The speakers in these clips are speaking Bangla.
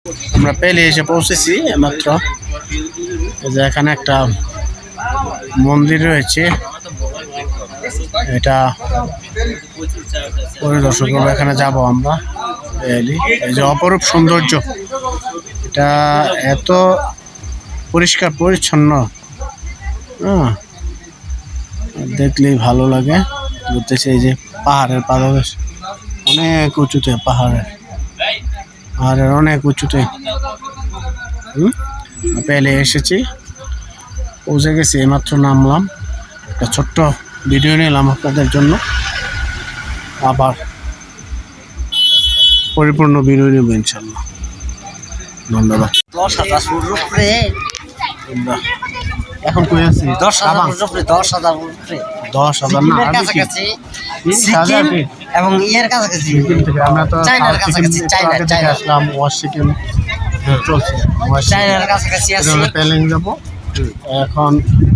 আমরা পেলে এসে পৌঁছেছি মাত্র। যে এখানে একটা মন্দির রয়েছে, এটা পরিদর্শন করবো। এখানে যাব আমরা। এই যে অপরূপ সৌন্দর্য, এটা এত পরিষ্কার পরিচ্ছন্ন, হ্যাঁ, দেখলেই ভালো লাগে। ঘুরতেছে এই যে পাহাড়ের পাদদেশ, অনেক উঁচুতে, পাহাড়ের অনেক উঁচুতে পেলে এসেছি, পৌঁছে গেছি, এইমাত্র নামলাম। একটা ছোট্ট ভিডিও নিলাম আপনাদের জন্য, আবার পরিপূর্ণ ভিডিও নেব ইনশাল্লাহ। ধন্যবাদ। 10,000 ফুট উপরে, এখন কই আছি? 10,000 ফুট উপরে, 10,000 ফুট উপরে, 10,000 না, সিকিমের কাছাকাছি, সিকিম এবং ইয়ের কাছাকাছি, আমরা তো চায়নার কাছাকাছি, চায়না আসলাম। ওয়াশিকিম চলছে, চায়নার কাছাকাছি আছে। পেলিং যাব। এখন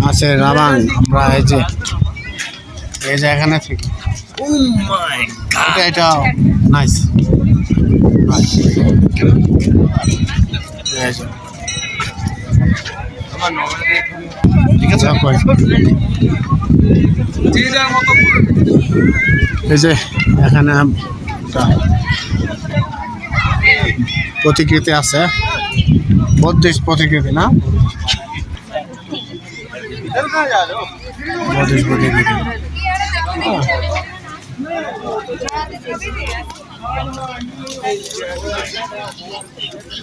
আছে রাবাং। আমরা এই যে এখানে থেকে, ও মাই গড, এটা নাইস। ঠিক আছে, এই যে এখানে একটা প্রতিকৃতি আছে, বৌদ্ধিস্ট প্রতিকৃতি, না বৌদ্ধিস্ট প্রতিকৃতি।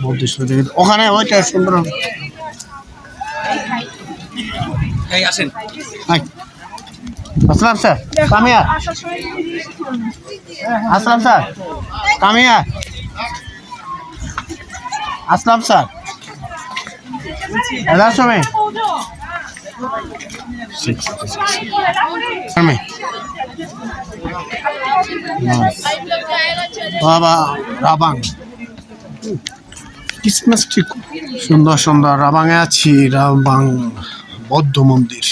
বৌদ্ধিস্ট প্রতিকৃতি ওখানে, ওইটা সুন্দর। আসেন। আসলাম স্যার, কামিয়া। আসলাম স্যার, কামিয়া। আসলাম স্যার, এদার সময় বাবা রাবাং, ক্রিসমাস ঠিক সুন্দর সুন্দর। রাবাংয়ে আছি, রাবাং বৌদ্ধ মন্দির।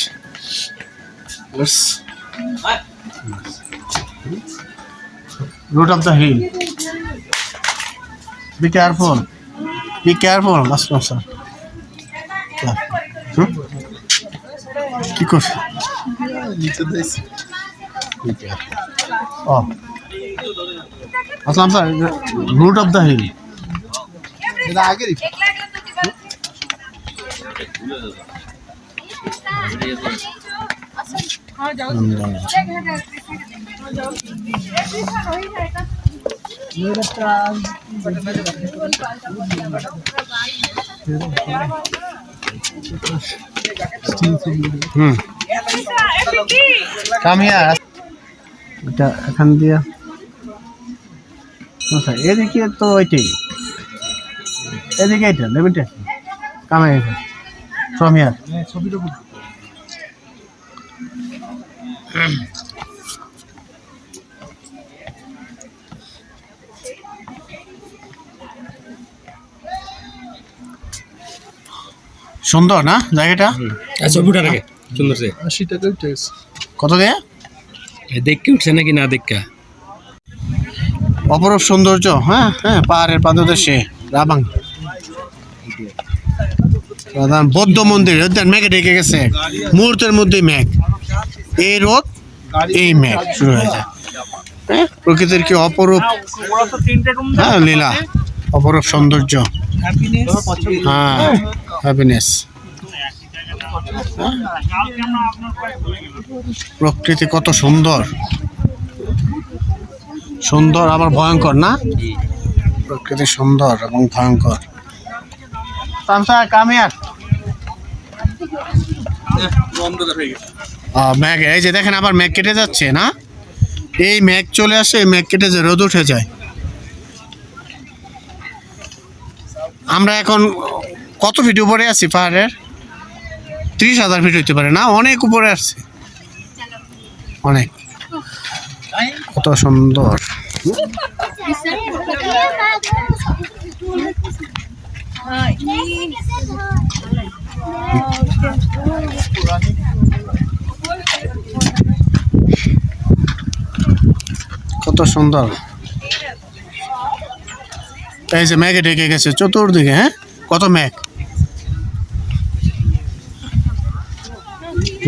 Root of the hill. Be careful. Be careful. Aslam sir. কি করছ? Aslam sir, root of the hill. এটা এখান দিয়ে এদিকে তো ওইটাই, এদিকে এটা লেমিটে কামে ফ্রম হিয়ার। সুন্দর না জায়গাটা? ছবিটা রেখে সুন্দর সে 80 টাকা উঠেছে। কত দেয়া দেখে উঠছে নাকি না দেখা? অপরূপ সৌন্দর্য। হ্যাঁ হ্যাঁ, পাহাড়ের পাদদেশে রাবাং প্রধান বৌদ্ধ মন্দির। মেঘে ঢেকে গেছে, মুহূর্তের মধ্যে মেঘ, এই রোদ, এই মেঘ শুরু হয়ে যায়। হ্যাঁ, প্রকৃতির কি অপরূপ, হ্যাঁ লীলা, অপরূপ সৌন্দর্য। হ্যাঁ, হ্যাপিনেস। প্রকৃতি কত সুন্দর, সুন্দর আবার ভয়ঙ্কর না? প্রকৃতি সুন্দর এবং ভয়ঙ্কর। মেঘ, এই যে দেখেন আবার মেঘ কেটে যাচ্ছে না? এই মেঘ চলে আসে, মেঘ কেটে যায়, রোদ উঠে যায়। আমরা এখন কত ফিট উপরে আছি পাহাড়ের? 30,000 ফিট হইতে পারে না? অনেক উপরে আসছে, অনেক। কত সুন্দর। কত সুন্দর। এই যে মেঘে ঢেকে গেছে চতুর্দিকে, হ্যাঁ কত মেঘ,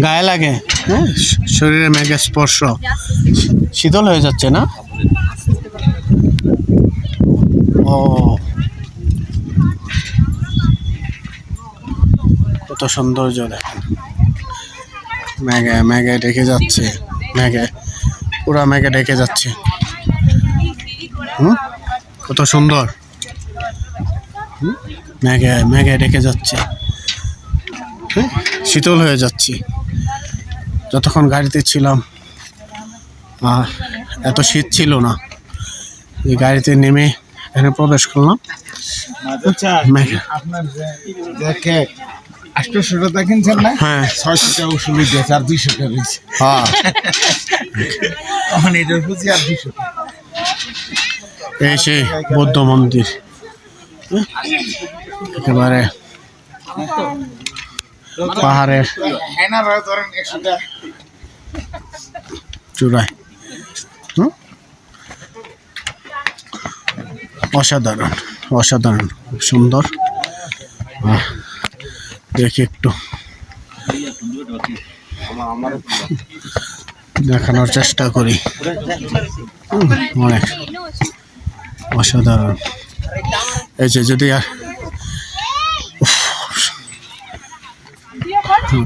গায়ে লাগে, হ্যাঁ শরীরে মেঘের স্পর্শ, শীতল হয়ে যাচ্ছে না? ও কত সৌন্দর্য দেখেন, মেঘে মেঘে ঢেকে যাচ্ছে, মেঘে পুরা মেঘে ঢেকে যাচ্ছে। কত সুন্দর, মেঘে মেঘে ঢেকে যাচ্ছে, হ্যাঁ শীতল হয়ে যাচ্ছি। যতক্ষণ গাড়িতে ছিলাম এত শীত ছিল না, এই গাড়িতে নেমে এখানে প্রবেশ করলাম। মেঘে আপনার যে কেক 800 টাকা কিনছেন না? হ্যাঁ 600 টাকা ওষুধ দিয়েছে আর 200 টাকা রয়েছে। হ্যাঁ তখন এটার বুঝি আর 200 টাকা। এই সেই বৌদ্ধ মন্দির, একেবারে পাহাড়ের হেনারা ধরেন 100 টাকা। চূড়ায়। অসাধারণ অসাধারণ, খুব সুন্দর। দেখি একটু দেখানোর চেষ্টা করি। অনেক অসাধারণ। এই যে যদি আর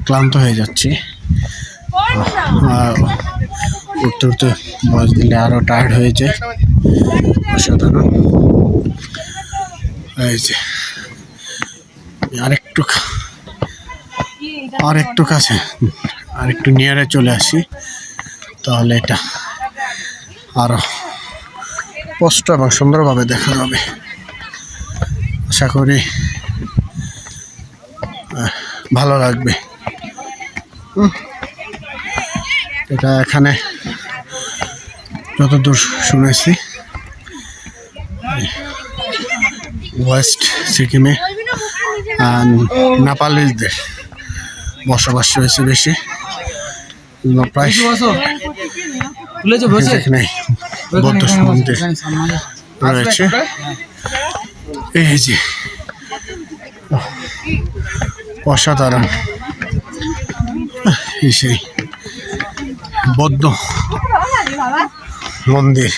ক্লান্ত হয়ে যাচ্ছি, উঠতে উঠতে বয়স দিলে আরো টায়ার্ড হয়ে যায়। অসাধারণ। এই যে আরেকটু কাছে, আরেকটু নিয়ারে চলে আসি, তাহলে এটা আরো স্পষ্ট এবং সুন্দরভাবে দেখা যাবে। আশা করি ভালো লাগবে। এটা এখানে যতদূর শুনেছি ওয়েস্ট সিকিমে নেপালিদের বসবাস রয়েছে বেশি, প্রায় এখানে বৌদ্ধ মন্দির রয়েছে। এই যে অসাধারণ, সেই বৌদ্ধ মন্দির,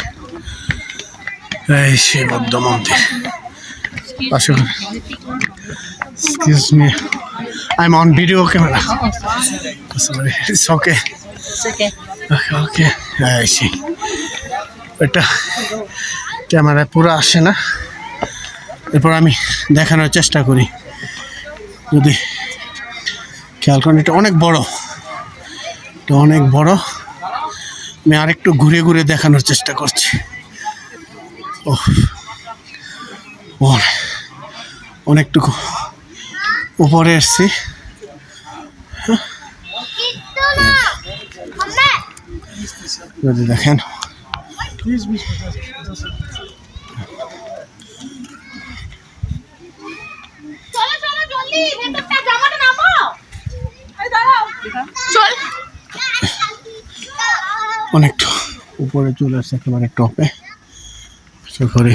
এই সেই বৌদ্ধ মন্দির। Excuse me, I'm on video camera. Sorry, it's okay. Okay, I see. এটা ক্যামেরায় পুরো আসে না, এরপর আমি দেখানোর চেষ্টা করি। যদি খেয়াল করেন এটা অনেক বড়, এটা অনেক বড়। আমি আরেকটু ঘুরে ঘুরে দেখানোর চেষ্টা করছি। অনেকটুকু উপরে এসছি, যদি দেখেন অনেকটা উপরে চলে আসছে, একেবারে টপে। আশা করি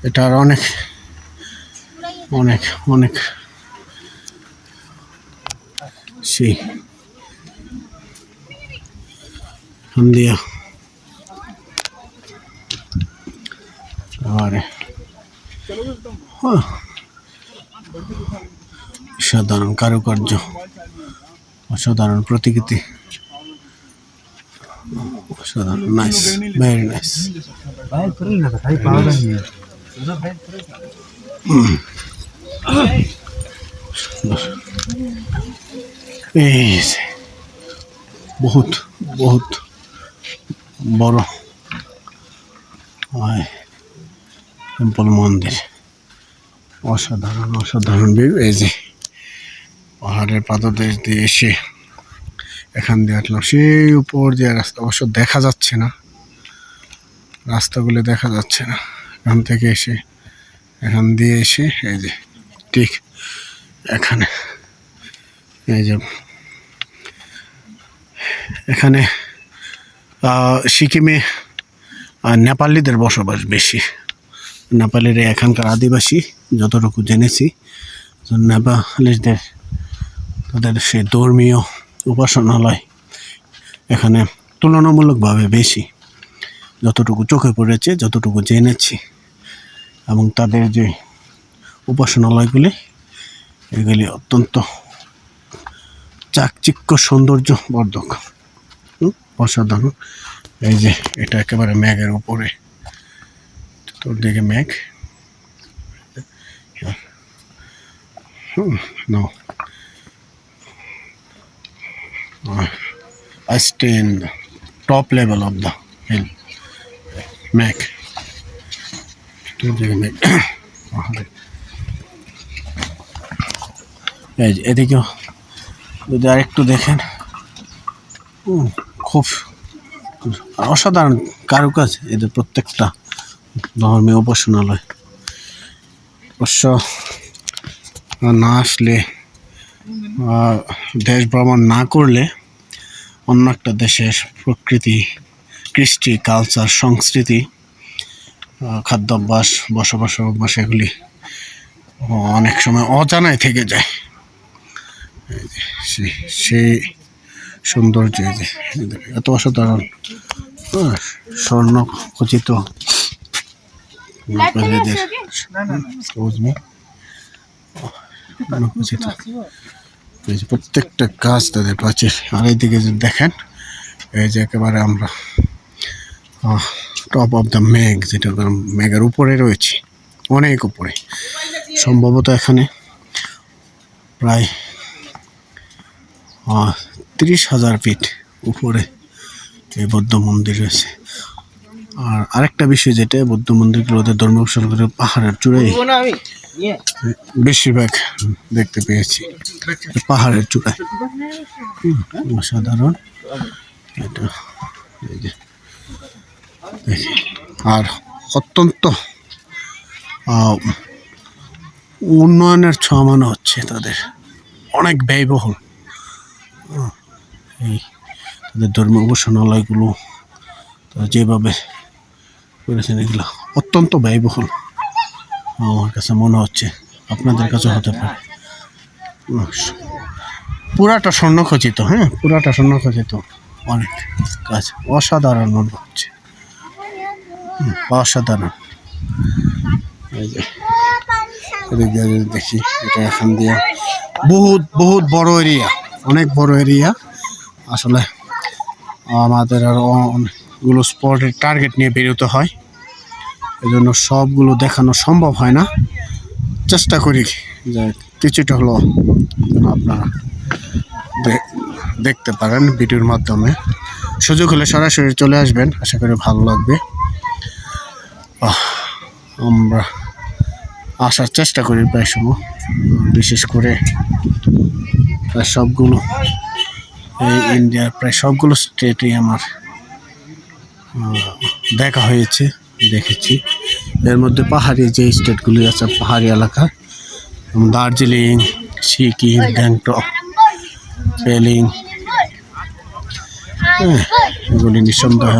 এটার অনেক অনেক অনেক সেই দিয়া সাধারণ কারুকার্য, অসাধারণ প্রতিকৃতি, অসাধারণ, নাইস, ভেরি নাইস। বহুত বহুত বড় টেম্পল মন্দির, অসাধারণ অসাধারণ ভিউ। এই যে পাহাড়ের পাদদেশ দিয়ে এসে এখান দিয়ে আসলাম, সেই উপর দিয়ে রাস্তা, অবশ্য দেখা যাচ্ছে না, রাস্তাগুলো দেখা যাচ্ছে না। এখান থেকে এসে, এখান দিয়ে এসে এই যে ঠিক এখানে, এই যে এখানে সিকিমে নেপালিদের বসবাস বেশি, নেপালের এখানকার আদিবাসী, যতটুকু জেনেছি নেপালিদের তাদের সে ধর্মীয় উপাসনালয় এখানে তুলনামূলকভাবে বেশি, যতটুকু চোখে পড়েছে, যতটুকু জেনেছি। এবং তাদের যে উপাসনালয়গুলি এগুলি অত্যন্ত চাকচিক্য সৌন্দর্য বর্ধক, অসাধারণ। এই যে এটা একেবারে মেঘের উপরে, তোর দিকে মেঘ। No. I stay in the top level of the hill. Mac. এদিকেও যদি আরেকটু দেখেন, খুব অসাধারণ কারুকাজ এদের প্রত্যেকটা ধর্মীয় উপাসনালয়। অবশ্য না আসলে, দেশ ভ্রমণ না করলে অন্য একটা দেশের প্রকৃতি, কৃষ্টি, কালচার, সংস্কৃতি, খাদ্যাভ্যাস, বসবাস অভ্যাস এগুলি অনেক সময় অজানায় থেকে যায়। সেই সৌন্দর্য এত অসাধারণ, স্বর্ণ খচিত প্রত্যেকটা গাছ তাদের প্রাচীর। আর এইদিকে যদি দেখেন, এই যে একেবারে আমরা টপ অফ দ্য মেঘ, যেটা মেঘের উপরে রয়েছে, অনেক উপরে। সম্ভবত এখানে প্রায় 30,000 ফিট উপরে এই বৌদ্ধ মন্দির রয়েছে। আর আরেকটা বিষয় যেটা, বৌদ্ধ মন্দিরগুলো ওদের ধর্ম উৎসব করে পাহাড়ের চূড়ায় বেশিরভাগ দেখতে পেয়েছি, পাহাড়ের চূড়ায়। অসাধারণ এটা, এই যে দেখি। আর অত্যন্ত উন্নয়নের ছোঁয়া মনে হচ্ছে তাদের, অনেক ব্যয়বহুল। এই তাদের ধর্ম উপাসনালয়গুলো তারা যেভাবে করেছেন, এগুলো অত্যন্ত ব্যয়বহুল আমার কাছে মনে হচ্ছে, আপনাদের কাছে হতে পারে। পুরাটা স্বর্ণখচিত, হ্যাঁ, পুরাটা স্বর্ণখচিত, অনেক কাজ, অসাধারণ মনে হচ্ছে, অসাধারণ। এই যে দেখি, এটা এখান দিয়ে বহুত বড় এরিয়া, অনেক বড় এরিয়া। আসলে আমাদের আরও অনেকগুলো স্পটের টার্গেট নিয়ে বেরোতে হয়, এজন্য সবগুলো দেখানো সম্ভব হয় না। চেষ্টা করি যে কিছুটা হলো আপনারা দেখতে পারেন ভিডিওর মাধ্যমে। সুযোগ হলে সরাসরি চলে আসবেন, আশা করি ভালো লাগবে। আমরা আসার চেষ্টা করি প্রায় সময়, বিশেষ করে প্রায় সবগুলো এই ইন্ডিয়ার প্রায় সবগুলো স্টেটই আমার দেখা হয়েছে, দেখেছি। এর মধ্যে পাহাড়ি যে স্টেটগুলি আছে, পাহাড়ি এলাকা, দার্জিলিং, সিকিম, গ্যাংটক, পেলিং, এগুলি নিঃসন্দেহ,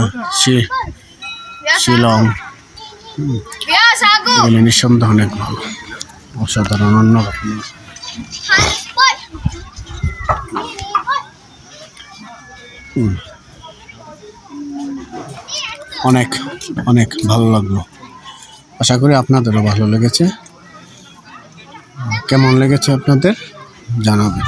শিলং, এগুলি নিঃসন্দেহ অনেক ভালো, অসাধারণ, অন্যরকম। অনেক অনেক ভালো লাগলো, আশা করি আপনাদেরও ভালো লেগেছে। কেমন লেগেছে আপনাদের জানাবেন।